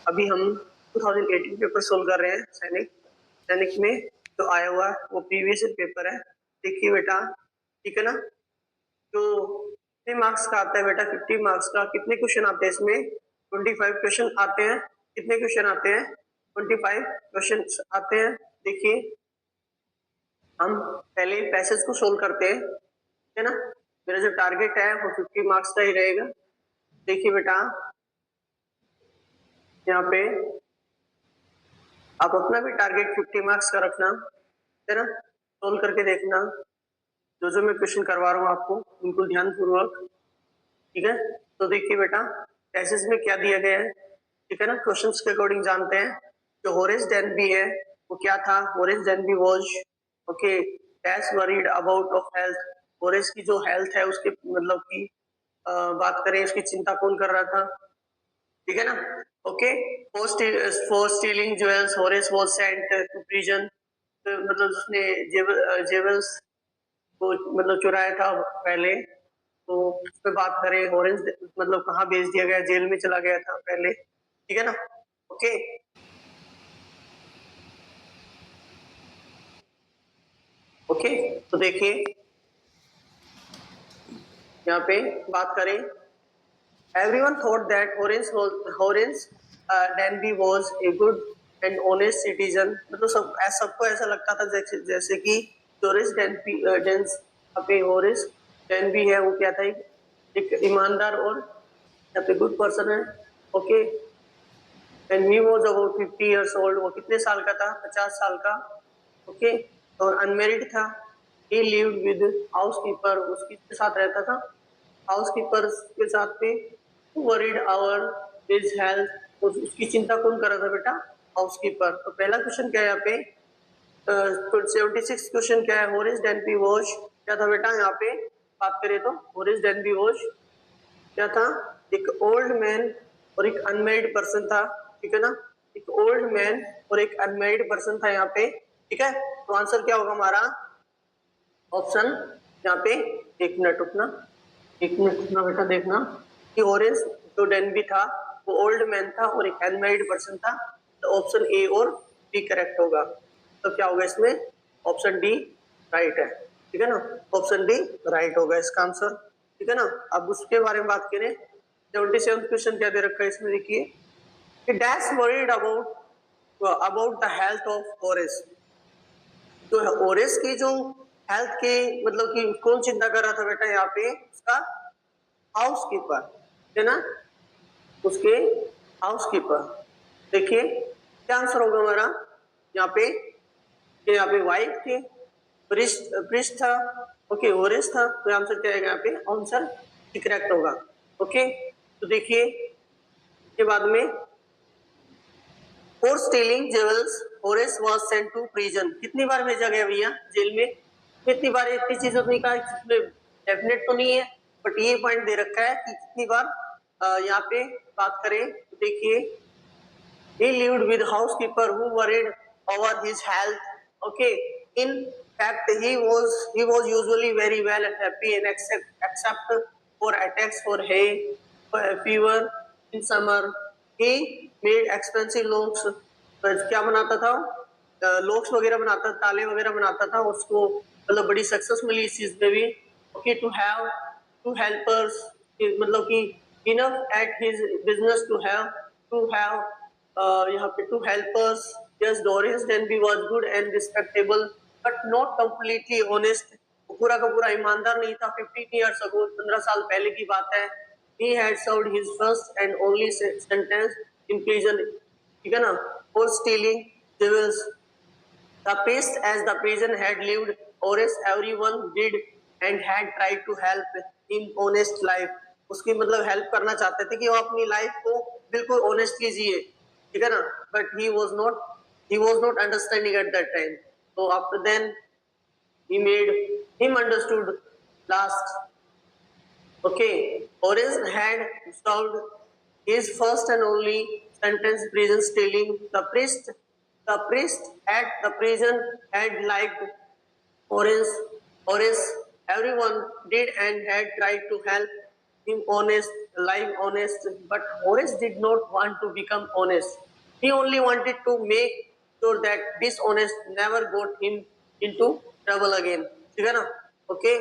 अभी हम 2018 paper solve कर रहे हैं सैनिक में जो आया हुआ है वो प्रीवियस पेपर है। देखिए बेटा, ठीक है ना। तो कितने मार्क्स का आता है बेटा? 50 मार्क्स का। कितने क्वेश्चन आते हैं इसमें? 25 क्वेश्चन आते हैं। कितने क्वेश्चन आते हैं? 25 क्वेश्चन आते हैं। देखिए, हम पहले पैसेज को सोल्व करते हैं, है ना। मेरा जो टारगेट है वो 50 मार्क्स का ही रहेगा। देखिए बेटा, यहाँ पे आप अपना भी टारगेट 50 मार्क्स का रखना, है ना। सोल्व करके देखना। जो मैं क्वेश्चन करवा रहा हूँ आपको बिल्कुल ध्यान पूर्वक, ठीक है। तो देखिए बेटा, पैसेज में क्या दिया गया है, ठीक है ना। क्वेश्चंस के अकॉर्डिंग जानते हैं। जो होरेस डेनबी है वो क्या था? Horace Denby was okay dash worried about of health. Horace की जो हेल्थ है उसके मतलब की बात करें, उसकी चिंता कौन कर रहा था, ठीक है ना। Okay, for stealing jewels Horace was sent to prison. मतलब उसने जेवल्स को मतलब चुराया था पहले, तो उस पर बात करें, होरेस मतलब कहाँ भेज दिया गया? जेल में चला गया था पहले, ठीक है ना। Okay, okay. तो देखिए यहाँ पे बात करें, everyone thought that Horace Danby was a good and honest citizen। मतलब सबको ऐसा लगता था जैसे कि होरेस डेनबी है वो क्या था? एक ईमानदार और या फिर गुड पर्सन है। Okay, and he was about 50 years old. वो कितने साल का था? 50 साल का। ओके, और अनमेरिड था। ही लिव्ड विद हाउसकीपर, उसके साथ रहता था हाउसकीपर के साथ में। वरीड आवर हिज हेल्थ, उसकी चिंता कौन कर रहा था बेटा? हाउसकीपर। तो पहला क्वेश्चन क्या है यहाँ पे? 76 क्वेश्चन क्या है? होरेस डेनबी वॉज क्या था बेटा? यहाँ पे बात करें तो होरेस डेनबी वॉज क्या था? एक ओल्ड मैन और एक अनमेरिड पर्सन था, ठीक है ना। एक ओल्ड मैन और एक अनमेरिड पर्सन था यहाँ पे, ठीक है। तो आंसर क्या होगा हमारा? ऑप्शन यहाँ पे, एक मिनट रुकना बेटा, देखना कि ऑरेंज जो डेनबी था वो ओल्ड मैन था और एक अनमेरिड पर्सन था। तो ऑप्शन ए और बी करेक्ट होगा। तो क्या होगा इसमें? ऑप्शन डी राइट है, ठीक है ना। ऑप्शन डी राइट होगा इसका आंसर, ठीक है ना। अब उसके बारे में बात करें, 77 क्वेश्चन क्या दे रखा है इसमें? देखिए, dash worried about the health of ores. तो ओरेस की जो हेल्थ की मतलब कि कौन चिंता कर रहा था बेटा? यहाँ पे उसका हाउसकीपर, है ना, उसके हाउसकीपर। देखिए क्या आंसर होगा हमारा यहाँ पे? यहाँ पे वाइफ थे, प्रिस्ट था, ओके, ओरेस था। तो आंसर क्या आएगा यहाँ पे? आंसर करेक्ट होगा। ओके, तो देखिए के बाद में, for stealing jewels Horace was sent to prison. कितनी बार भेजा गया भैया जेल में? कितनी बार? इतनी चीजों ने कहा, डेफिनेट तो नहीं है, बट ये पॉइंट दे रखा है कि कितनी बार। यहाँ पे बात करें तो देखिए, he lived with housekeeper who worried over his health। Okay, in fact he was usually very well and happy and except for attacks for hay fever in summer। he made expensive locks। क्या बनाता था? Locks वगैरह बनाता, ताले वगैरह बनाता था। उसको मतलब बड़ी सक्सेस मिली इस चीज में भी। Okay, to have two helpers, मतलब कि enough at his business to have यहाँ पे two helpers. Yes, Doris Denby was good and respectable but not completely honest. पूरा का पूरा ईमानदार नहीं था। 15 इयर्स अगो, 15 साल पहले की बात है। he had served his first and only sentence in prison, ठीक है ना, for stealing jewels। The priest, as the prison had lived honest, everyone did and had tried to help in honest life। उसकी मतलब help करना चाहते थे कि वो अपनी लाइफ को बिल्कुल ऑनेस्टली जिए, ठीक है ना। But he was not understanding at that time। So after then he made him understood last। Okay, Orange had served his first and only sentence prison stealing। The priest at the prison had liked Orange. Everyone did and had tried to help him honest life honest, but Horace did not want to become honest. He only wanted to make sure that dishonest never got him into trouble again. ठीक है ना? Okay,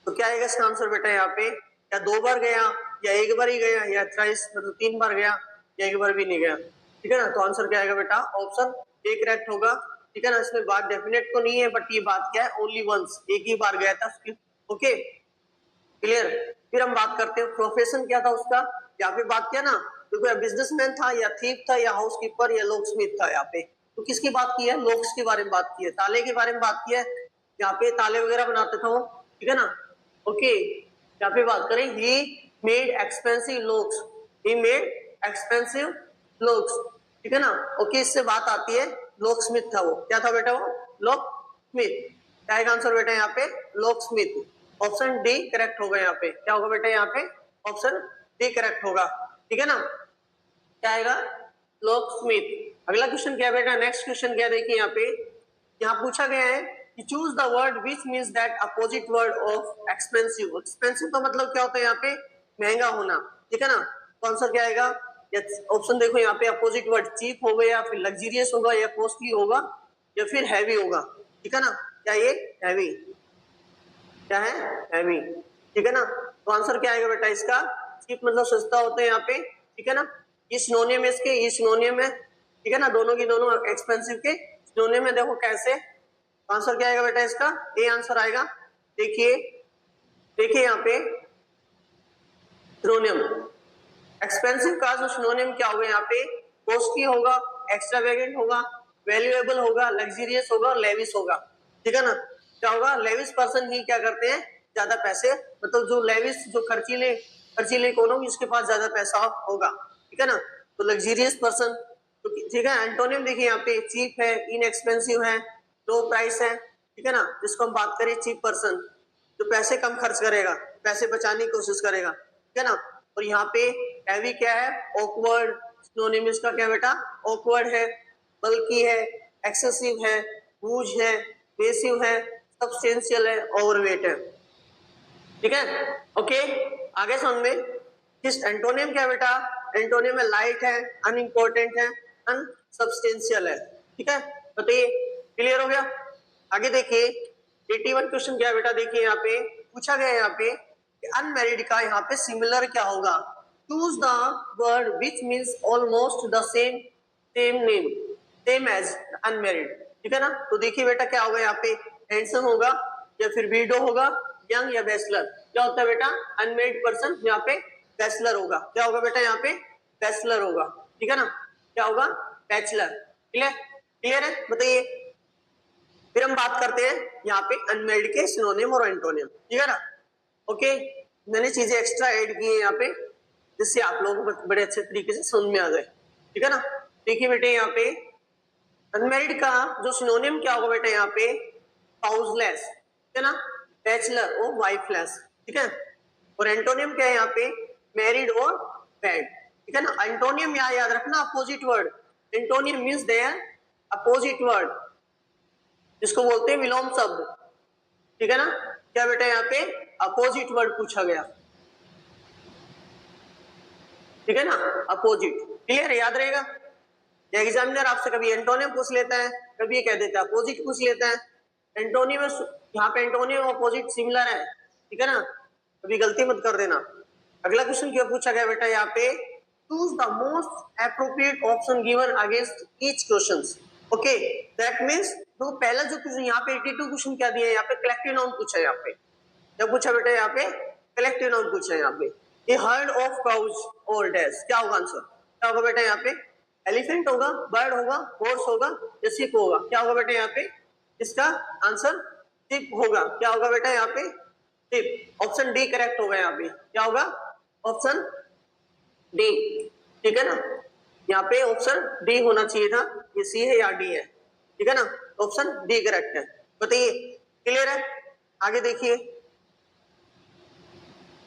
तो क्या आएगा इसका answer बेटा यहाँ पे? या 2 बार गया, या 1 बार ही गया, या थ्राइस मतलब 3 बार गया, या 1 बार भी नहीं गया? ठीक है ना? तो आंसर क्या आएगा बेटा? ऑप्शन ए करेक्ट होगा। ठीक है ना? इसमें बात डेफिनेट तो नहीं है, बट ये बात क्या है? ओनली वंस, एक ही बार गया था। Okay, clear? फिर हम बात करते हैं प्रोफेशन क्या था उसका। यहाँ पे बात किया ना, तो कोई बिजनेसमैन था, या थीफ था, या हाउसकीपर, या लॉकस्मिथ था। यहाँ पे तो किसकी बात की है? लॉक्स के बारे में बात की है, ताले के बारे में बात की है। यहाँ पे ताले वगैरह बनाते था वो। ठीक है ना? ओके, यहाँ पे बात करें, he made expensive locks, he made expensive locks. ठीक है ना? ओके, इससे बात आती है लॉकस्मिथ था वो। क्या था बेटा वो? लॉकस्मिथ। क्या है आंसर बेटा यहाँ पे? लॉकस्मिथ। ऑप्शन डी करेक्ट होगा यहाँ पे। क्या होगा बेटा यहाँ पे? ऑप्शन डी करेक्ट होगा। ठीक है ना? क्या आएगा? लॉकस्मिथ। अगला क्वेश्चन क्या है बेटा? नेक्स्ट क्वेश्चन क्या देखिए यहाँ पे, यहाँ पूछा गया है कि choose the word which means that opposite word of expensive. Expensive का मतलब क्या होता है यहाँ पे? महंगा होना। ठीक है ना? तो आंसर क्या आएगा? ऑप्शन देखो यहाँ पे, अपोजिट वर्ड चीप होगा, या फिर लग्जरियस होगा, या कॉस्टली होगा, या फिर हैवी होगा। ठीक है ना? क्या ये हैवी? क्या है? हैवी। ठीक है ना? तो आंसर क्या आएगा बेटा इसका? चीप मतलब सस्ता होता है यहाँ पे। ठीक है ना? ये सिनोनियम है इसके, ये सिनोनियम है। ठीक है ना? दोनों की दोनों एक्सपेंसिव के सिनोनियम है। देखो कैसे, आंसर क्या आएगा बेटा इसका? ए आंसर आएगा। देखिए, देखिए यहाँ पे सिनोनियम एक्सपेंसिव का जो सिनोनियम क्या होगा यहाँ पे? कॉस्टली होगा, एक्स्ट्रावेगेंट होगा, वैल्यूएबल होगा, लग्जरियस होगा, और लेविश होगा। ठीक है ना? क्या होगा? लेविश पर्सन ही क्या करते हैं? ज्यादा पैसे, मतलब जो लेविश, जो खर्चीले खर्चीले कौन होगी? जिसके पास ज्यादा पैसा होगा। ठीक है ना? तो लग्जरियस पर्सन। तो ठीक है, एंटोनियम देखिए यहाँ पे, चीप है, इनएक्सपेंसिव है, लो प्राइस है। ठीक है ना? जिसको हम बात करें चीप पर्सन, जो पैसे कम खर्च करेगा, पैसे बचाने की कोशिश करेगा। ठीक है ना? और यहाँ पे हैवी क्या है? ऑकवर्ड। सिनोनिम इसका क्या बेटा? ऑकवर्ड है, बल्कि है, एक्सेसिव है, हुज है, मेसिव है, सब्सटेंशियल है, ओवरवेट है। ठीक है? ओके, आगे समझ में। किस एंटोनियम क्या बेटा? एंटोनियम में लाइट है, अनइम्पोर्टेंट है, अनसब्सटेंशियल है। ठीक है? बताइए, क्लियर हो गया? आगे देखिए 81 क्वेश्चन क्या है बेटा? देखिए यहाँ पे पूछा गया है यहाँ पे अनमैरिड का यहाँ पे सिमिलर क्या होगा? Choose the word which means almost the same same name same as unmarried. ठीक है ना? तो देखिए बेटा क्या होगा यहाँ पे? हैंडसम होगा, या फिर विडो होगा, यंग, या बैचलर। क्या होता है बेटा? अनमैरिड पर्सन यहाँ पे बैचलर होगा। क्या होगा बेटा यहाँ पे? बैचलर होगा। ठीक है ना? क्या होगा? बैचलर। क्लियर? क्लियर है? बताइए। फिर हम बात करते हैं यहाँ पे अनमैरिड के सिनोनिम और एंटोनिम। ठीक है ना? ओके, मैंने चीजें एक्स्ट्रा ऐड की है यहाँ पे, जिससे आप लोगों को बड़े अच्छे तरीके से समझ में आ जाए। ठीक है ना? देखिए बेटे यहाँ पे अनमैरिड का जो सिनोनिम क्या होगा बेटा? यहाँ पे हाउसलेस। ठीक है ना? बैचलर और वाइफलेस। ठीक है? और एंटोनियम क्या है यहाँ पे? मैरिड और वेड। ठीक है ना? एंटोनियम यहाँ याद रखना, opposite word. Antonym means their opposite word, जिसको बोलते हैं विलोम शब्द। ठीक है ना? क्या बेटा यहाँ पे अपोजिट वर्ड पूछा गया। ठीक है ना? अपोजिट। क्लियर? याद रहेगा। एग्जामिनर आपसे कभी एंटोनियम पूछ लेता है, कभी ये कह देता है अपोजिट पूछ लेता है। एंटोनियम यहाँ पे एंटोनियम अपोजिट सिमिलर है। ठीक है ना? कभी गलती मत कर देना। अगला क्वेश्चन क्या पूछा गया बेटा? यहाँ पे choose the most appropriate option given against each questions. Okay, that means तो पहला जो क्वेश्चन यहाँ पे 82 क्वेश्चन क्या दिया है? यहाँ पे कलेक्टिव नाउन पूछा है। यहाँ पे क्या पूछा बेटा? यहाँ पे कलेक्टिव नाउन पूछा है। यहाँ पे ए हर्ड ऑफ काउज और डैश। क्या होगा आंसर? क्या होगा बेटा यहाँ पे? एलिफेंट होगा, बर्ड होगा, हॉर्स होगा, या शिप होगा? क्या होगा बेटा यहाँ पे? इसका आंसर शिप होगा। क्या होगा बेटा यहाँ पे? शिप। ऑप्शन डी करेक्ट होगा यहाँ पे। क्या होगा? Option D. ठीक है ना? यहाँ पे ऑप्शन डी होना चाहिए था, ये सी है या डी है? ठीक है ना? ऑप्शन डी करेक्ट है। बताइए, क्लियर है? आगे देखिए,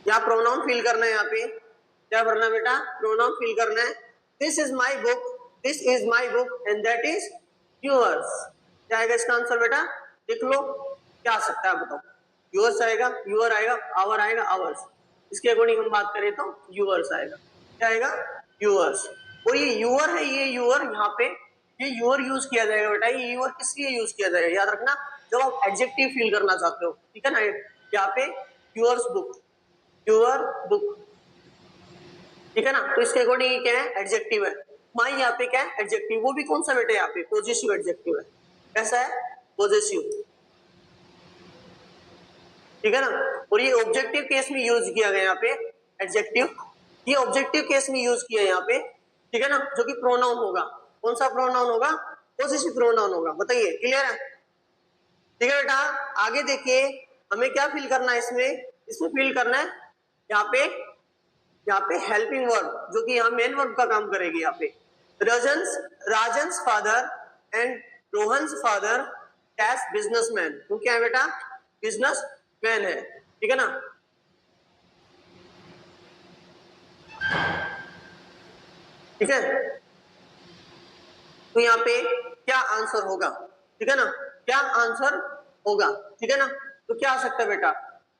यहाँ प्रोनाउन फिल करना है। यहाँ पे क्या भरना बेटा? प्रोनाउन फिल करना है। This is my book, this is my book, and that is yours. क्या आएगा इसका आंसर बेटा? लिख लो। क्या आ सकता है बताओ? योर्स आएगा, यूर आएगा, आवर आएगा, आवर्स। इसके अकॉर्डिंग हम बात करें तो यूअर्स आएगा। क्या आएगा? यूअर्स। और ये यूअर है, ये यूअर यहाँ पे ये यूअर यूज किया जाएगा बेटा। ये यूअर किस लिए यूज किया जाएगा याद रखना, जब आप एडजेक्टिव फील करना चाहते हो, ठीक है ना। यहाँ पे यूअर्स बुक, यूअर बुक, ठीक है ना। तो इसके अकॉर्डिंग ये क्या है? एडजेक्टिव है। माई यहाँ पे क्या है? एडजेक्टिव। वो भी कौन सा बेटा? यहाँ पे पॉजिटिव एडजेक्टिव है। कैसा है? पॉजिटिव, ठीक है ना। और ये ऑब्जेक्टिव केस में यूज किया गया यहाँ पे एडजेक्टिव, ये ऑब्जेक्टिव केस में यूज किया यहाँ पे, ठीक है ना। जो कि प्रोनाउन होगा, कौन सा प्रोनाउन होगा? पॉजिटिव प्रोनाउन होगा। बताइए, क्लियर है? ठीक है बेटा, आगे देखिए हमें क्या फील करना है इसमें? इसमें फील करना है यहाँ पे हेल्पिंग वर्ब, जो कि यहाँ मेन वर्ब का काम करेगी। यहाँ पे Rajan's father and Rohan's father as businessman. वो क्या है बेटा? बिजनेस मैन है, ठीक है ना। ठीक है, तो यहाँ पे क्या आंसर होगा? ठीक है ना, क्या आंसर होगा? ठीक है ना। तो क्या आ सकता है बेटा?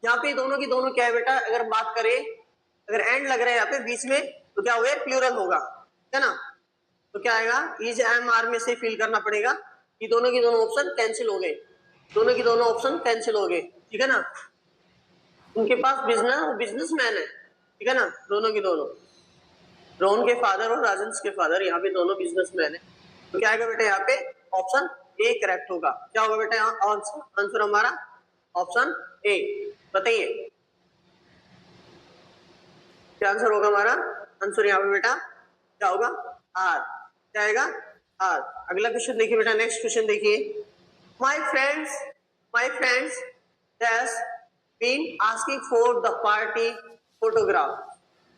यहाँ पे दोनों की दोनों क्या है बेटा? अगर बात करें, अगर एंड लग रहा है यहाँ पे बीच में, तो क्या होगा? प्लूरल होगा, ठीक है ना। तो क्या आएगा? इज एम आर में से फील करना पड़ेगा कि दोनों की दोनों ऑप्शन कैंसिल हो गए, दोनों की दोनों ऑप्शन कैंसिल हो गए, ठीक है ना। उनके पास बिजनेसमैन है, ठीक है ना, दोनों की दोनों, रोहन के फादर और राजन्स के फादर यहाँ पे दोनों बिजनेसमैन है। तो क्या आएगा बेटा? यहाँ पे ऑप्शन ए करेक्ट होगा। क्या होगा बेटा? आंसर हमारा ऑप्शन ए। बताइए क्या आंसर होगा हमारा? आंसर यहाँ पे बेटा क्या होगा? आर। क्या आएगा? आर। अगला क्वेश्चन देखिए बेटा, नेक्स्ट क्वेश्चन देखिए। My friends has been asking for the party photograph,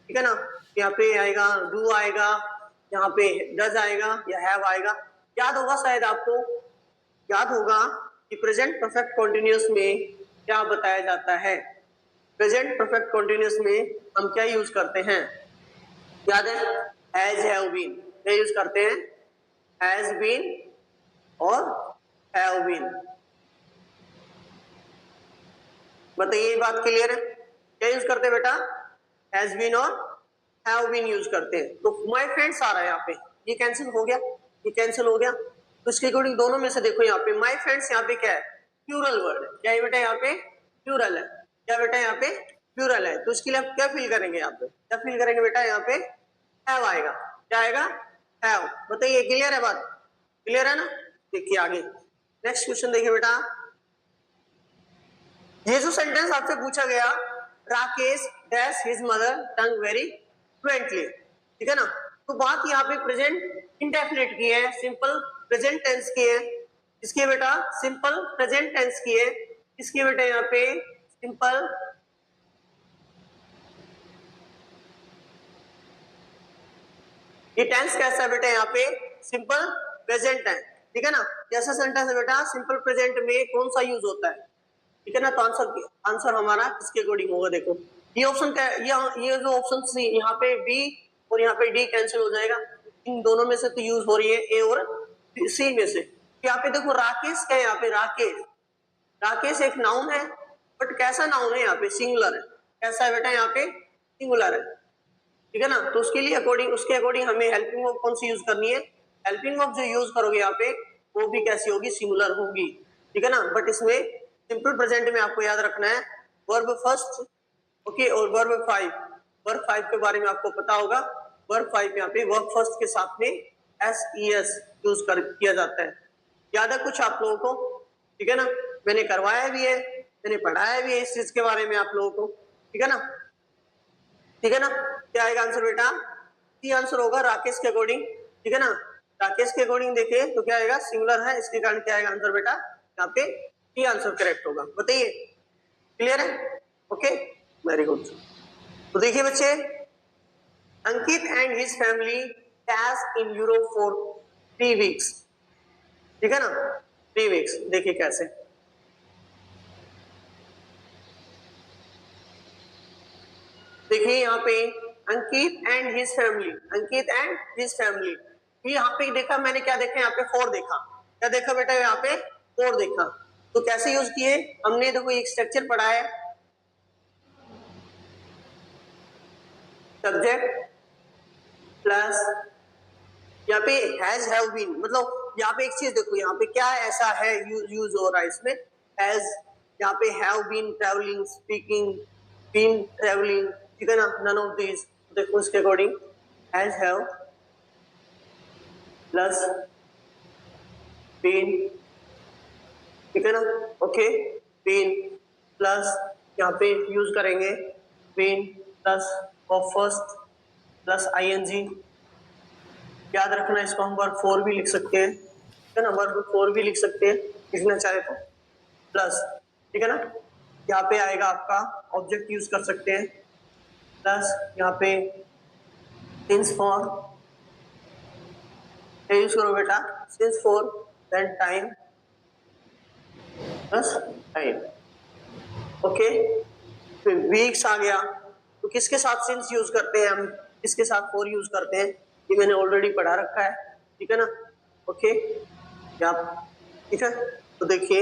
ठीक है ना। यहाँ पे आएगा डू आएगा, यहाँ पे डज आएगा या हैव आएगा। याद होगा शायद आपको, याद होगा कि प्रेजेंट परफेक्ट कॉन्टिन्यूअस में क्या बताया जाता है? प्रेजेंट परफेक्ट कॉन्टिन्यूअस में हम क्या यूज करते हैं? याद है? Has, have been. क्या यूज करते हैं? हैज बीन और हैव बीन। बताइए, बात क्लियर है? क्या यूज करते हैं बेटा? हैज बीन और हैव बीन यूज करते हैं। तो माय फ्रेंड्स आ रहा है यहाँ पे, ये कैंसिल हो गया, ये कैंसिल हो गया। तो इसके अकॉर्डिंग दोनों में से देखो, यहाँ पे माय फ्रेंड्स यहाँ पे क्या है? प्लूरल वर्ड है। क्या है बेटा? यहाँ पे प्लूरल है। क्या बेटा? यहाँ पे प्लूरल है। तो इसके लिए आप क्या फील करेंगे? यहाँ पे क्या फील करेंगे बेटा? यहाँ पे हैव आएगा। क्या आएगा? हैव। बताइए, क्लियर है बात? क्लियर है ना। देखिए आगे नेक्स्ट क्वेश्चन देखिए बेटा, ये जो सेंटेंस आपसे पूछा गया, Rakesh dash his mother tongue very fluently, ठीक है ना। तो बात यहाँ पे प्रेजेंट इंडेफिनिट की है, सिंपल प्रेजेंट टेंस की है। इसके बेटा सिंपल प्रेजेंट टेंस की है। इसके बेटा यहाँ पे सिंपल ये टेंस कैसा है बेटा? यहाँ पे सिंपल प्रेजेंट है, ठीक है ना। जैसा सेंटेंस है बेटा, सिंपल प्रेजेंट में कौन सा यूज होता है? ठीक है ना। तो आंसर हमारा किसके अकॉर्डिंग होगा? देखो ये ऑप्शन क्या है? ये जो ऑप्शन सी, यहाँ पे बी और यहाँ पे डी कैंसिल हो जाएगा। इन दोनों में से तो यूज हो रही है ए और सी में से। यहाँ पे देखो राकेश क्या है? यहाँ पे राकेश एक नाउन है, बट कैसा नाउन है? यहाँ पे सिंगुलर है। कैसा है बेटा? यहाँ पे सिंगुलर है, ठीक है ना। तो उसके अकॉर्डिंग हमें हेल्पिंग वर्ब कौन सी यूज करनी है? हेल्पिंग वर्ब जो यूज करोगे यहाँ पे, वो भी कैसी होगी? सिंगुलर होगी, ठीक है ना। बट इसमें सिंपल प्रेजेंट में आपको याद रखना है वर्ब फर्स्ट, ओके, और वर्ब फाइव के बारे में आपको पता होगा। वर्ब फाइव यहाँ पे वर्ब फर्स्ट के साथ में एस यूज किया जाता है। याद है कुछ आप लोगों को? ठीक है ना, मैंने करवाया भी है, मैंने पढ़ाया भी है इस चीज के बारे में आप लोगों को, ठीक है ना। ठीक है ना। क्या आएगा आंसर बेटा? सी आंसर होगा राकेश के अकॉर्डिंग, ठीक है ना। राकेश के अकॉर्डिंग देखे तो क्या आएगा? सिंगुलर है, इसके कारण क्या आएगा आंसर बेटा? यहाँ पे सी आंसर करेक्ट होगा। बताइए, क्लियर है? Okay, very good. तो देखिए बच्चे, Ankit and his family stays in Europe for 3 weeks, ठीक है ना, 3 वीक्स। देखिए कैसे, देखिए यहाँ पे अंकित एंड हिज फैमिली, ये यहाँ पे देखा मैंने, क्या देखा यहाँ पे? 4 देखा। क्या देखा बेटा? यहाँ पे 4 देखा। तो कैसे यूज किए हमने? देखो एक स्ट्रक्चर पढ़ा है, सब्जेक्ट प्लस यहाँ पे हैज हैव बीन, मतलब यहाँ पे एक चीज देखो, यहाँ पे क्या ऐसा है यूज हो रहा है इसमें, हैज, यहाँ पे have been travelling, speaking, been travelling, ठीक है ना, नन ऑफ दिस। देखो इसके according has have plus been, ठीक है ना, ओके, बीन प्लस यहाँ पे यूज करेंगे been plus of first plus ING. याद रखना इसको हम वर्ब 4 भी लिख सकते हैं, ठीक है ना, वर्ब 4 भी लिख सकते हैं लिखना चाहे तो, प्लस, ठीक है ना, यहाँ पे आएगा आपका ऑब्जेक्ट यूज कर सकते हैं, प्लस यहाँ पे सिंस फॉर यूज करो बेटा, since for then time plus time, okay. फिर वीक्स आ गया, तो किसके साथ सिंस यूज करते हैं हम, किसके साथ फॉर यूज करते हैं, ये मैंने ऑलरेडी पढ़ा रखा है, ठीक है ना, ओके, या ठीक है। तो देखिए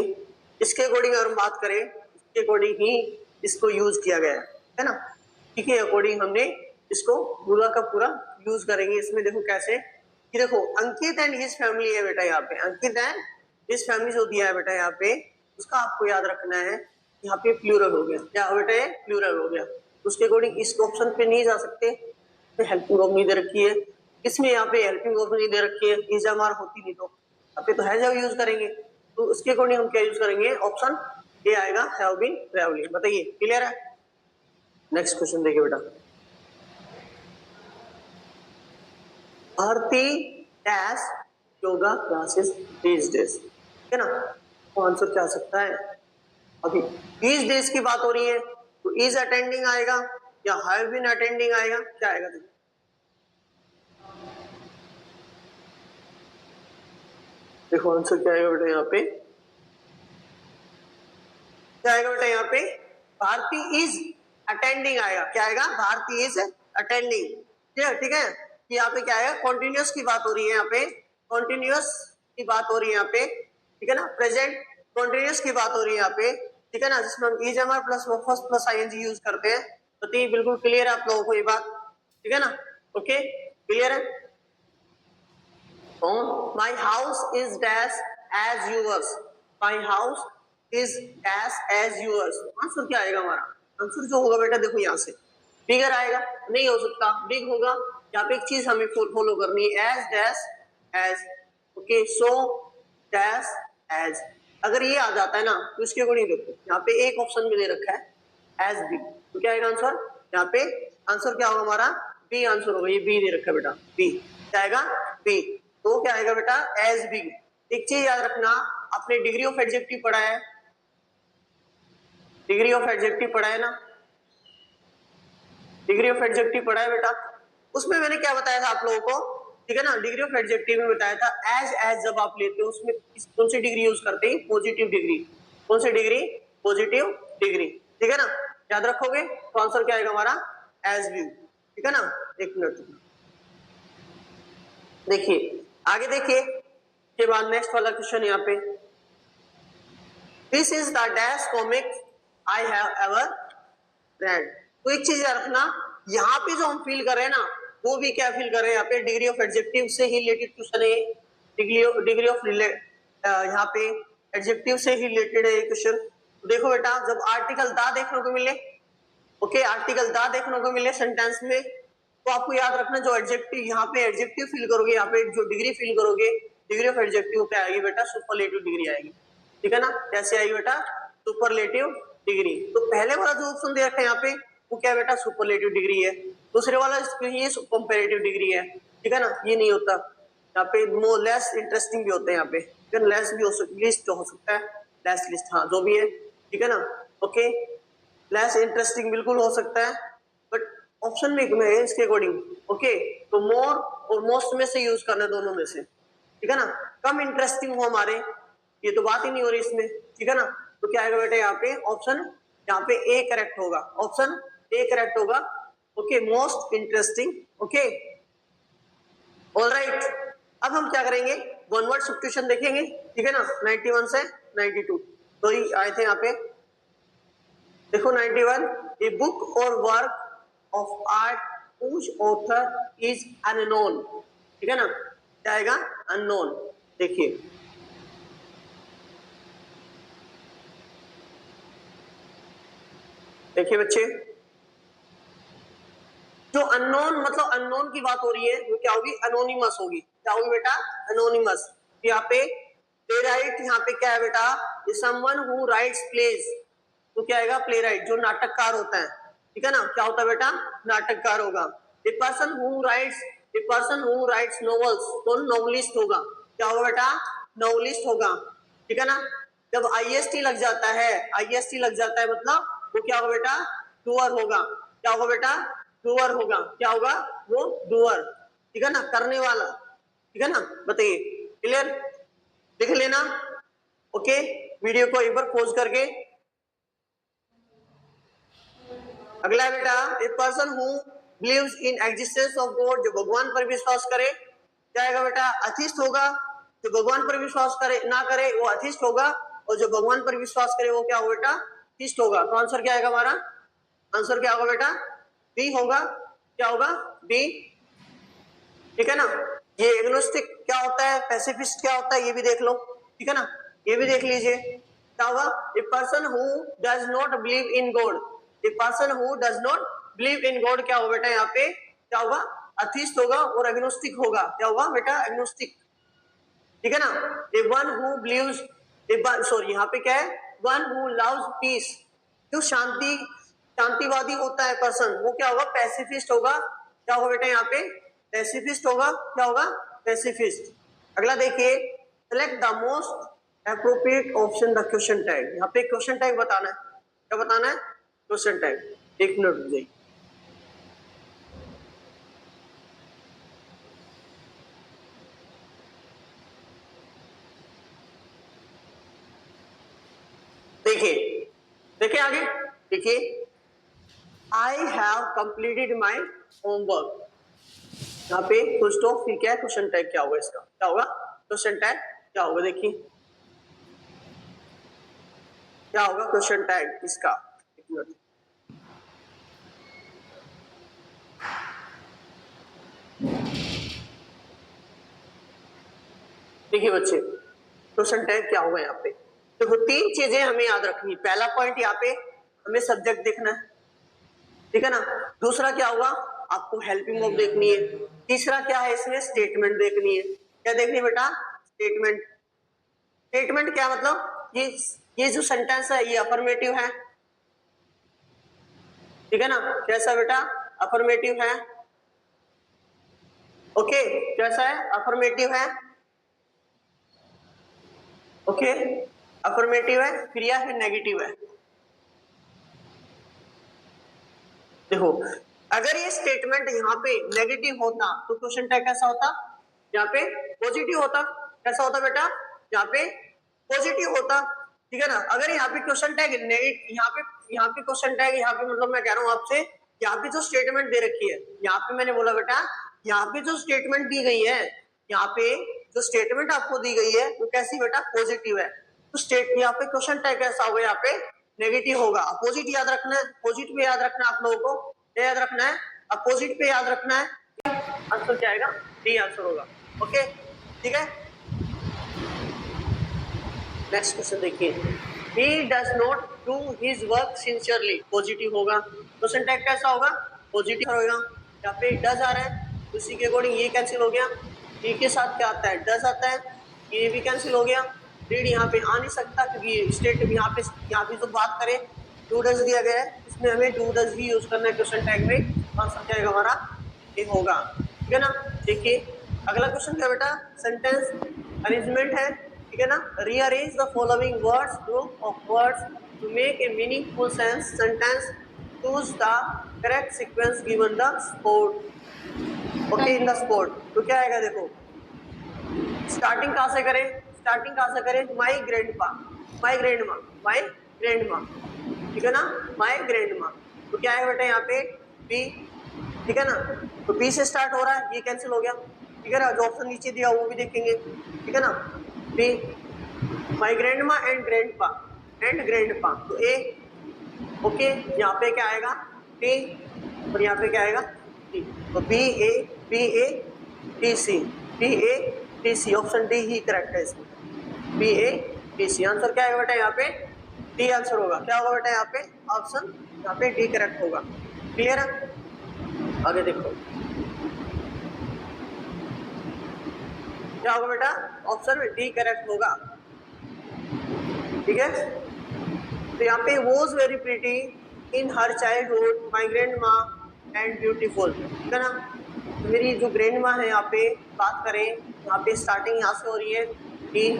इसके अकॉर्डिंग अगर हम बात करें, इसके अकॉर्डिंग ही इसको यूज किया गया है ना, ठीक है, अकॉर्डिंग हमने इसको पूरा का पूरा यूज करेंगे। इसमें देखो कैसे, कि देखो अंकित एंड हिज फैमिली है बेटा, यहाँ पे अंकित एंड हिज फैमिली जो दिया है बेटा यहाँ पे, उसका आपको याद रखना है, यहाँ पे प्लूरल हो गया, क्या बेटा ये प्लूरल हो गया, उसके अकॉर्डिंग इस ऑप्शन पे नहीं जा सकते, हेल्पिंग वर्ब नहीं दे रखी है, इसमें यहाँ पे हेल्पिंग वर्ब नहीं दे रखी है, इजामार होती नहीं तो यहाँ पे तो हैज हैव यूज करेंगे, तो उसके अकॉर्डिंग हम क्या यूज करेंगे, ऑप्शन ए आएगा, हैव बीन ट्रैवलिंग। बताइए क्लियर है? नेक्स्ट क्वेश्चन देखिए बेटा, Bharti dash yoga classes these days, ठीक है ना, तो आंसर क्या आ सकता है, अभी दीज डेज की बात हो रही है तो इज अटेंडिंग आएगा या हैव बीन अटेंडिंग आएगा, क्या आएगा देखिए, देखो आंसर क्या आएगा बेटा, यहाँ पे क्या आएगा बेटा, यहाँ पे भारती इज अटेंडिंग आएगा, क्या आएगा, भारती इज अटेंडिंग, ठीक है। यहाँ पे क्या है, कॉन्टिन्यूस की बात हो रही है, यहाँ पे कॉन्टिन्यूस की बात हो रही है यहाँ पे, ठीक है ना, प्रेजेंट कॉन्टिन्यूस की बात हो रही है यहाँ पे, ठीक है ना, जिसमें हम is am are plus first plus ING use करते हैं। तो ये बिल्कुल क्लियर है आप लोगों को ये बात, ठीक है ना, ओके क्लियर है। My house is dash as yours, my house is dash as yours, answer क्या आएगा हमारा, आंसर जो होगा बेटा देखो यहाँ से बिगर आएगा, नहीं हो सकता, बिग होगा, यहाँ पे एक चीज हमें फॉलो करनी है, as dash as, okay, so dash as, अगर ये आ जाता है ना तो इसके अकॉर्डिंग देखो यहाँ पे एक ऑप्शन में दे रखा है एज बी, तो क्या आएगा आंसर, यहाँ पे आंसर क्या होगा हमारा, बी आंसर होगा, ये बी दे रखा है बेटा, बी क्या आएगा, बी, तो क्या आएगा बेटा एज बी। एक चीज याद रखना, आपने डिग्री ऑफ एडजेक्टिव पढ़ा है, डिग्री ऑफ एडजेक्टिव पढ़ा है ना, डिग्री ऑफ एडजेक्टिव पढ़ा है बेटा, उसमें मैंने क्या बताया था आप लोगों को, ठीक है ना, डिग्री ऑफ एडजेक्टिव में बताया था एज जब आप लेते हो उसमें कौन सी डिग्री यूज करते हैं, पॉजिटिव डिग्री, कौन सी डिग्री, पॉजिटिव डिग्री, ठीक है ना, याद रखोगे, तो आंसर क्या आएगा हमारा एज व्यू, ठीक है ना। एक मिनट देखिए आगे, देखिए के बाद नेक्स्ट वाला क्वेश्चन यहाँ पे, this is the dash comic I have ever read, तो एक चीज याद रखना, यहाँ पे जो हम फील कर रहे हैं ना, वो भी क्या फील कर रहे हैं, यहाँ पे डिग्री ऑफ एडजेक्टिव से ही रिलेटेड क्वेश्चन है, डिग्री ऑफ यहाँ पे एडजेक्टिव से ही रिलेटेड है क्वेश्चन। देखो बेटा जब आर्टिकल दा देखने को मिले, ओके, आर्टिकल दा देखने को मिले सेंटेंस में, तो आपको याद रखना जो एडजेक्टिव यहाँ पे एडजेक्टिव फील करोगे, यहाँ पे जो डिग्री फील करोगे, डिग्री ऑफ एडजेक्टिव क्या आएगी बेटा, सुपरलेटिव डिग्री आएगी, ठीक है ना, कैसे आएगी बेटा, सुपरलेटिव डिग्री। तो पहले वाला जो ऑप्शन दे रखा है यहाँ पे वो क्या बेटा, सुपरलेटिव डिग्री है, दूसरे वाला ये कंपैरेटिव डिग्री है, ठीक है ना, ये नहीं होता, यहाँ पे मोर लेस इंटरेस्टिंग भी होते हैं, यहाँ पे लेस भी हो सकता, लिस्ट हो सकता है, लेस लिस्ट, हाँ जो भी है, ठीक है ना, ओके, लेस इंटरेस्टिंग बिल्कुल हो सकता है, बट ऑप्शन में है इसके अकॉर्डिंग, ओके, तो मोर और मोस्ट में से यूज करना, दोनों में से, ठीक है ना, कम इंटरेस्टिंग हो हमारे, ये तो बात ही नहीं हो रही इसमें, ठीक है ना, तो क्या आएगा बेटा यहाँ पे ऑप्शन, यहाँ पे ए करेक्ट होगा, ऑप्शन ए करेक्ट होगा, okay, most interesting, okay, alright. अब हम क्या करेंगे, वन वर्ड सब्स्टिट्यूशन देखेंगे, ठीक है ना, 91 से 92 तो ही आए थे यहाँ पे, देखो 91, ए बुक और work of art whose author is unknown, ठीक है ना, क्या आएगा unknown। देखिए देखिए बच्चे, जो अननोन मतलब अननोन की बात हो रही है वो क्या होगी, अनोनिमस होगी। क्या होगी बेटा, अनोनिमस। यहाँ पे प्ले राइट, यहाँ पे क्या है बेटा, समवन हु राइट्स प्लेज, तो क्या आएगा प्ले राइट, जो नाटककार होता है, ठीक है ना, क्या होता है बेटा, नाटककार होगा। A person who rights novels, कौन नॉवलिस्ट होगा, क्या होगा बेटा, नॉवलिस्ट होगा, ठीक है ना। जब आईएसटी लग जाता है, आईएसटी लग जाता है मतलब वो क्या होगा बेटा, डूअर होगा। क्या होगा बेटा, डूअर होगा। क्या होगा, वो डूअर, ठीक है ना, करने वाला, ठीक है ना। बताइए, क्लियर, लिख लेना। ओके, वीडियो को एक बार पॉज करके। अगला है बेटा, a person who believes in existence of God, जो भगवान पर विश्वास करे, क्या आएगा बेटा, अथिस्ट होगा। जो भगवान पर विश्वास करे ना करे वो अथिस्ट होगा, और जो भगवान पर विश्वास करे वो क्या होगा बेटा, थिस्ट होगा। तो आंसर क्या आएगा हमारा, आंसर क्या होगा बेटा, बी होगा। क्या होगा, बी, ठीक है ना। ये एग्नोस्टिक क्या होता है, पैसिफिस्ट क्या होता है, ये भी देख लो, ठीक है ना, ये भी देख लीजिए। क्या होगा, a person who does not believe in God, a person who does not believe in God क्या होगा बेटा, यहाँ पे क्या होगा, अथिस्ट होगा और एग्नोस्टिक होगा। क्या होगा बेटा, एग्नोस्टिक, ठीक है ना। ए वन हु बिलीव्स, सॉरी यहाँ पे क्या है, वन हु लव्स पीस, जो शांतिवादी होता है पर्सन, वो क्या होगा, पैसिफिस्ट होगा। क्या होगा बेटा, यहाँ पे पैसिफिस्ट होगा। क्या होगा, पैसिफिस्ट। अगला देखिए, select the most appropriate option the question tag. यहाँ पे क्वेश्चन टैग बताना है, क्या बताना है, क्वेश्चन टैग। एक मिनट रुक जाइए। देखिए देखिए आगे, देखिए, I have completed my homework, यहाँ पे फुल स्टॉप, फिर क्या है, क्वेश्चन टैग क्या होगा इसका, क्या होगा, क्वेश्चन टैग क्या होगा, देखिए क्या होगा क्वेश्चन टैग इसका। एक मिनट, देखिए बच्चे, क्वेश्चन टैग क्या होगा यहाँ पे। देखो तीन चीजें हमें याद रखनी है। पहला पॉइंट यहाँ पे हमें सब्जेक्ट देखना है, ठीक है ना। दूसरा क्या होगा, आपको हेल्पिंग वर्ब देखनी है। तीसरा क्या है, इसमें स्टेटमेंट देखनी है। क्या देखनी है बेटा, स्टेटमेंट। स्टेटमेंट क्या मतलब, ये जो सेंटेंस है ये अफर्मेटिव है, ठीक है ना। कैसा बेटा, अफर्मेटिव है। ओके, कैसा है, अफर्मेटिव है। ओके, अफर्मेटिव है, फिर या फिर नेगेटिव है। देखो अगर ये स्टेटमेंट यहाँ पे नेगेटिव होता तो क्वेश्चन टैग कैसा होता, यहाँ पे पॉजिटिव होता। कैसा होता बेटा, यहाँ पे पॉजिटिव होता, ठीक है ना। अगर यहाँ पे क्वेश्चन टैग यहाँ पे क्वेश्चन टैग, यहाँ पे मतलब मैं कह रहा हूँ आपसे, यहाँ पे जो स्टेटमेंट दे रखी है, यहाँ पे मैंने बोला बेटा, यहाँ पे जो स्टेटमेंट दी गई है, यहाँ पे जो स्टेटमेंट आपको दी गई है वो कैसी बेटा, पॉजिटिव है। तो यहाँ पे क्वेश्चन टैग कैसा होगा, यहाँ पे नेगेटिव होगा। अपोजिट याद रखना है, अपोजिट पे याद रखना है आप लोगों को, क्या याद रखना है, अपोजिट पे याद रखना है। आंसर क्या आएगा, डी आंसर होगा। ओके, ठीक है। नेक्स्ट क्वेश्चन देखिए, he does not do his work sincerely, positive होगा। क्वेश्चन टैग कैसा होगा, पॉजिटिव होगा। यहाँ पे डज आ रहा है, उसी के अकॉर्डिंग ये कैंसिल हो गया। ये के साथ क्या आता है, डज आता है, ये भी कैंसिल हो गया। रीड यहाँ पे आ नहीं सकता क्योंकि स्टेट यहाँ पे तो बात करें, डू डज दिया गया है, इसमें हमें डू डज ही यूज करना है क्वेश्चन टैग में। आंसर क्या आएगा हमारा, ये होगा, ठीक है ना। देखिए अगला क्वेश्चन क्या बेटा, सेंटेंस अरेंजमेंट है, ठीक है ना। Rearrange the following words, group of words to make a meaningful sense sentence, choose the correct sequence given the sport. Okay, in the sport. तो क्या आएगा, देखो स्टार्टिंग कहाँ से करें, स्टार्टिंग कहाँ से करें, माई ग्रैंडपा, माई ग्रैंडमा, माई ग्रैंडमा, ठीक है ना, माई ग्रैंडमा। तो क्या आएगा बेटा यहाँ पे, बी, ठीक है ना। तो बी से स्टार्ट हो रहा है, ये कैंसिल हो गया, ठीक है ना। जो ऑप्शन नीचे दिया वो भी देखेंगे, ठीक है ना। B, my grandma and grandpa, and grandpa, तो ए। ओके, यहाँ पे क्या आएगा, बी, और यहाँ पे क्या आएगा, डी। तो B A D C, B A D C, option D ही करेक्ट है इसमें, B A D C. Answer क्या है बेटा यहाँ पे? डी आंसर होगा। क्या होगा बेटा यहाँ पे? ऑप्शन यहाँ पे डी करेक्ट होगा। क्लियर है? आगे देखो क्या होगा बेटा? ऑप्शन डी करेक्ट होगा। ठीक है, तो यहाँ पे was very pretty in her childhood my grand माँ एंड ब्यूटीफुल, ठीक है ना। मेरी जो ग्रैंड माँ है यहाँ पे बात करें, यहाँ पे स्टार्टिंग यहाँ से हो रही है डी,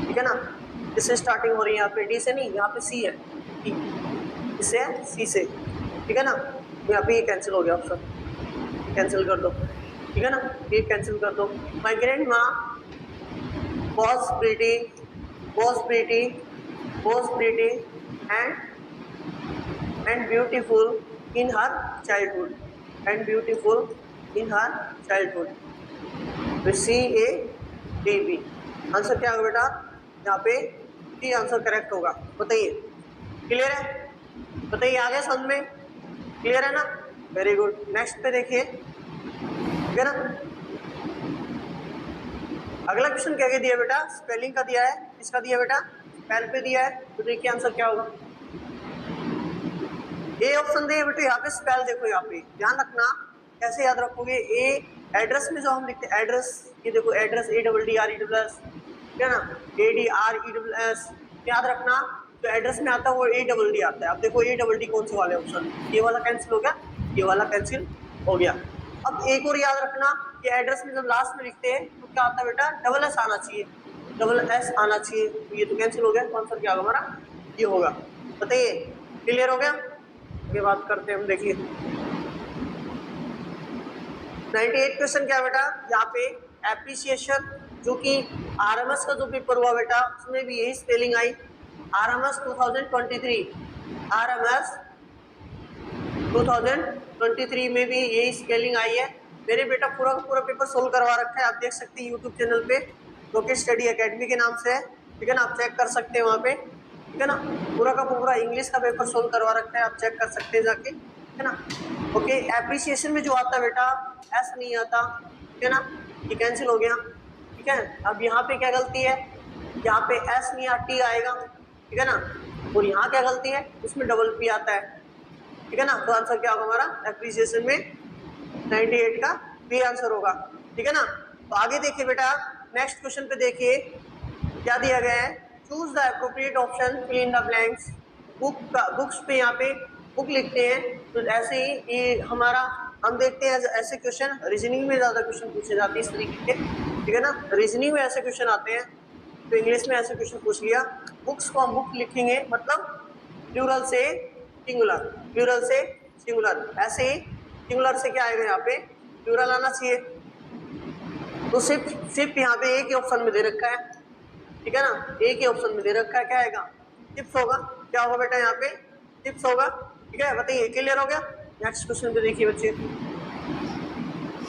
ठीक है ना। इससे स्टार्टिंग हो रही है यहाँ पे, डी से नहीं, यहाँ पे सी है, डी इससे सी से, ठीक है ना। यहाँ पे ये कैंसिल हो गया, ऑप्शन कैंसिल कर दो, ठीक है ना, ये कैंसिल कर दो। माई ग्रैंड माँ was pretty and beautiful in her childhood, and beautiful in her childhood। तो C A D B answer क्या होगा बेटा? यहाँ पे डी आंसर करेक्ट होगा। बताइए, क्लियर है? बताइए, आगे समझ में क्लियर है ना? Very good. नेक्स्ट पे देखिए, ठीक है ना। अगला क्वेश्चन क्या क्या दिया बेटा? स्पेलिंग का दिया है। किसका दिया बेटा? स्पेल पे दिया है। तो देखिए आंसर क्या होगा। ए ऑप्शन दिया बेटा, यहाँ पे स्पेल देखो, यहाँ पे ध्यान रखना, कैसे याद रखोगे। ए एड्रेस में जो हम लिखते हैं एड्रेस, ये देखो एड्रेस ADDRESS, ठीक है ना, ADRESS, याद रखना। तो एड्रेस में आता है वो ADD आता है। अब देखो ADD कौन से वाले ऑप्शन, ये वाला कैंसिल हो गया, ये वाला कैंसिल हो गया। अब एक और याद रखना कि एड्रेस में जब लास्ट में लिखते हैं तो क्या आता है बेटा? डबल एस आना चाहिए, डबल एस आना चाहिए। तो ये तो कैंसिल हो गया, तो आंसर क्या होगा हमारा? ये होगा। बताइए, क्लियर हो गया? ये बात करते हैं हम। देखिए 98 क्वेश्चन क्या बेटा? यहाँ पे एप्रिसिएशन, जो कि RMS का जो पेपर हुआ बेटा, उसमें भी यही स्पेलिंग आई। RMS 2023, RMS 2023 में भी यही स्पेलिंग आई है। मेरे बेटा पूरा का पूरा पेपर सोल्व करवा रखा है, आप देख सकते हैं यूट्यूब चैनल पे, रॉकेट स्टडी एकेडमी के नाम से है, ठीक है ना। आप चेक कर सकते हैं वहाँ पे, ठीक है ना। पूरा का पूरा इंग्लिश का पेपर सोल्व करवा रखा है, आप चेक कर सकते हैं जाके, ठीक है ना। ओके, एप्रिसिएशन में जो आता है बेटा एस नहीं आता, ठीक है ना, ये कैंसिल हो गया, ठीक है। अब यहाँ पे क्या गलती है? यहाँ पे एस नहीं आता, टी आएगा, ठीक है ना। और यहाँ क्या गलती है? उसमें डबल पी आता है, ठीक है ना। तो आंसर क्या होगा हमारा? एप्रिसिएशन में 98 का बी आंसर होगा, ठीक है ना। तो आगे देखिए बेटा, नेक्स्ट क्वेश्चन पे देखिए क्या दिया गया है। Choose the appropriate option, fill in the blanks. Books पे यहाँ पे बुक लिखते हैं, तो ऐसे ही ये हमारा हम देखते हैं ऐसे क्वेश्चन रीजनिंग में ज़्यादा क्वेश्चन पूछे जाते हैं इस तरीके के, ठीक है ना। रीजनिंग में ऐसे क्वेश्चन आते हैं, तो इंग्लिश में ऐसे क्वेश्चन पूछ लिया। बुक्स को हम बुक लिखेंगे, मतलब प्लूरल से सिंगुलर, प्लूरल से सिंगुलर, ऐसे ही सिंगुलर से क्या आएगा? यहाँ पे प्लूरल आना चाहिए। तो सिर्फ यहाँ पे एक ही ऑप्शन में दे रखा है, ठीक है ना, एक ही ऑप्शन में दे रखा है। क्या आएगा? टिप्स होगा। क्या होगा बेटा? यहाँ पे टिप्स होगा, ठीक है। बताइए, क्लियर हो गया? नेक्स्ट क्वेश्चन पे देखिए बच्चे,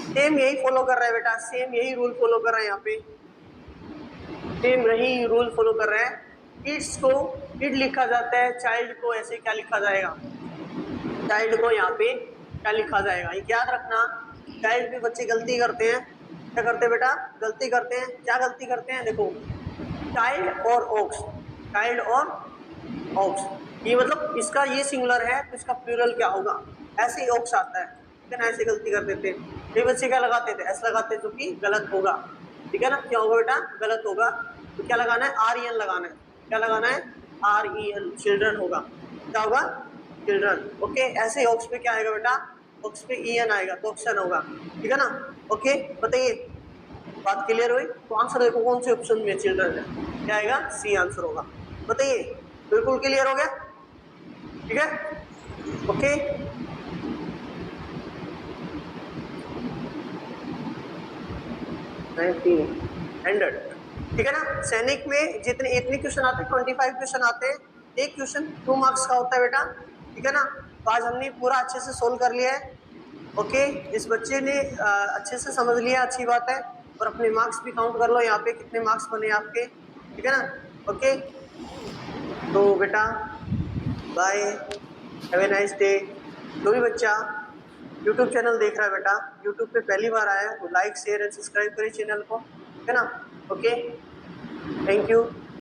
सेम यही फॉलो कर रहा है बेटा, सेम यही रूल फॉलो कर रहा है यहाँ पे, सेम यही रूल फॉलो कर रहा है। किड्स को किड लिखा जाता है, चाइल्ड को ऐसे क्या लिखा जाएगा? चाइल्ड को यहाँ पे क्या लिखा जाएगा? ये याद रखना। चाइल्ड पे बच्चे गलती करते हैं, क्या करते हैं बेटा? गलती करते हैं। क्या गलती करते हैं? देखो, चाइल्ड और ऑक्स, चाइल्ड और ऑक्स, ये मतलब इसका ये सिंगुलर है तो इसका प्लूरल क्या होगा? ऐसे ही ऑक्स आता है, ठीक है ना। ऐसे गलती कर देते हैं। ये बच्चे क्या लगाते थे? ऐसा लगाते हैं, जो कि गलत होगा, ठीक है ना। क्या होगा बेटा? गलत होगा। तो क्या लगाना है? REN लगाना है। क्या लगाना है? REN, चिल्ड्रन होगा। क्या होगा? चिल्ड्रन। ओके, ऐसे ऑक्स पे क्या आएगा बेटा? ऑक्स पे EN आएगा, तो ऑप्शन होगा, ठीक है ना। ओके, बताइए, बात क्लियर हुई? तो आंसर देखो कौन से ऑप्शन में चिल्ड्रन है, क्या आएगा? सी आंसर होगा। बताइए, बिल्कुल क्लियर हो गया? ठीक है, ओके। ठीक है ना। सैनिक में जितने इतने क्वेश्चन आते हैं, 25 क्वेश्चन आते हैं। एक क्वेश्चन 2 मार्क्स का होता है बेटा, ठीक है ना। तो आज हमने पूरा अच्छे से सोल्व कर लिया है। ओके, जिस बच्चे ने अच्छे से समझ लिया, अच्छी बात है। और अपने मार्क्स भी काउंट कर लो यहाँ पे, कितने मार्क्स बने आपके, ठीक है ना। ओके, तो बेटा bye, have a nice day. जो भी बच्चा यूट्यूब चैनल देख रहा है बेटा, यूट्यूब पे पहली बार आया है तो लाइक शेयर एंड सब्सक्राइब करिए चैनल को, है ना। Okay, thank you.